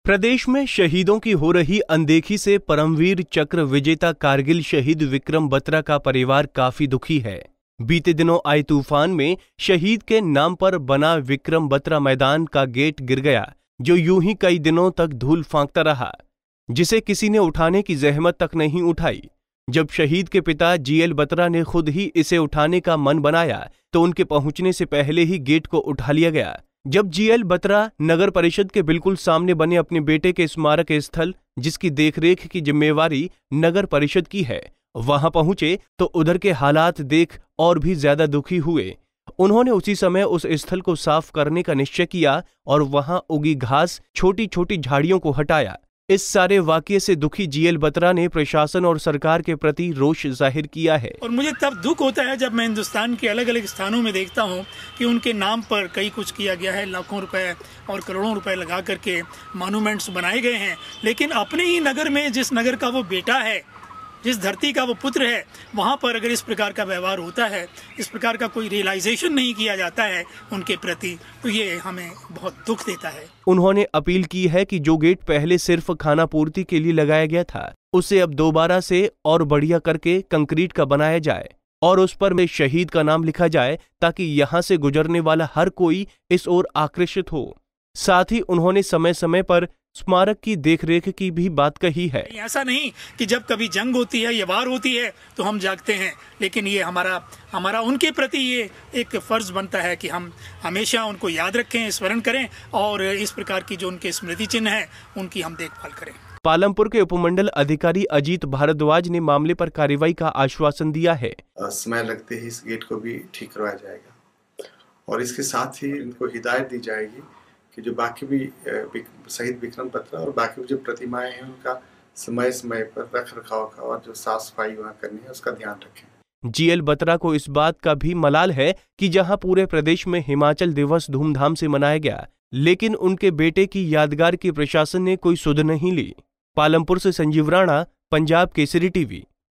प्रदेश में शहीदों की हो रही अनदेखी से परमवीर चक्र विजेता कारगिल शहीद विक्रम बत्रा का परिवार काफी दुखी है। बीते दिनों आए तूफान में शहीद के नाम पर बना विक्रम बत्रा मैदान का गेट गिर गया, जो यूं ही कई दिनों तक धूल फांकता रहा, जिसे किसी ने उठाने की जहमत तक नहीं उठाई। जब शहीद के पिता जीएल बत्रा ने खुद ही इसे उठाने का मन बनाया तो उनके पहुंचने से पहले ही गेट को उठा लिया गया। जब जीएल बत्रा नगर परिषद के बिल्कुल सामने बने अपने बेटे के स्मारक स्थल, जिसकी देखरेख की जिम्मेवारी नगर परिषद की है, वहां पहुंचे तो उधर के हालात देख और भी ज्यादा दुखी हुए। उन्होंने उसी समय उस स्थल को साफ करने का निश्चय किया और वहां उगी घास, छोटी छोटी झाड़ियों को हटाया। इस सारे वाकये से दुखी जीएल बत्रा ने प्रशासन और सरकार के प्रति रोष जाहिर किया है। और मुझे तब दुख होता है जब मैं हिंदुस्तान के अलग अलग स्थानों में देखता हूं कि उनके नाम पर कई कुछ किया गया है, लाखों रुपए और करोड़ों रुपए लगा करके मॉन्यूमेंट्स बनाए गए हैं, लेकिन अपने ही नगर में, जिस नगर का वो बेटा है, जिस धरती का वो पुत्र है, वहाँ पर अगर इस प्रकार का व्यवहार होता है, इस प्रकार का कोई रियलाइजेशन नहीं किया जाता है उनके प्रति, तो ये हमें बहुत दुख देता है। उन्होंने अपील की है कि जो गेट पहले सिर्फ खाना पूर्ति के लिए लगाया गया था, उसे अब दोबारा से और बढ़िया करके कंक्रीट का बनाया जाए और उस पर में शहीद का नाम लिखा जाए, ताकि यहाँ से गुजरने वाला हर कोई इस ओर आकर्षित हो। साथ ही उन्होंने समय समय पर स्मारक की देखरेख की भी बात कही है। ऐसा नहीं कि जब कभी जंग होती है या वार होती है तो हम जागते हैं, लेकिन ये हमारा उनके प्रति ये एक फर्ज बनता है कि हम हमेशा उनको याद रखें, स्मरण करें और इस प्रकार की जो उनके स्मृति चिन्ह है उनकी हम देखभाल करें। पालमपुर के उपमंडल अधिकारी अजीत भारद्वाज ने मामले पर कार्रवाई का आश्वासन दिया है। समय लगते ही इस गेट को भी ठीक करवाया जाएगा और इसके साथ ही इनको हिदायत दी जाएगी कि जो बाकी भी शहीद विक्रम बत्रा और बाकी जो प्रतिमाएं हैं उनका समय समय पर रख रखाव का और जो साफ सफाई वहाँ करनी है उसका ध्यान रखें। जीएल बत्रा को इस बात का भी मलाल है कि जहां पूरे प्रदेश में हिमाचल दिवस धूमधाम से मनाया गया, लेकिन उनके बेटे की यादगार की प्रशासन ने कोई सुध नहीं ली। पालमपुर से संजीव राणा, पंजाब केसरी टीवी।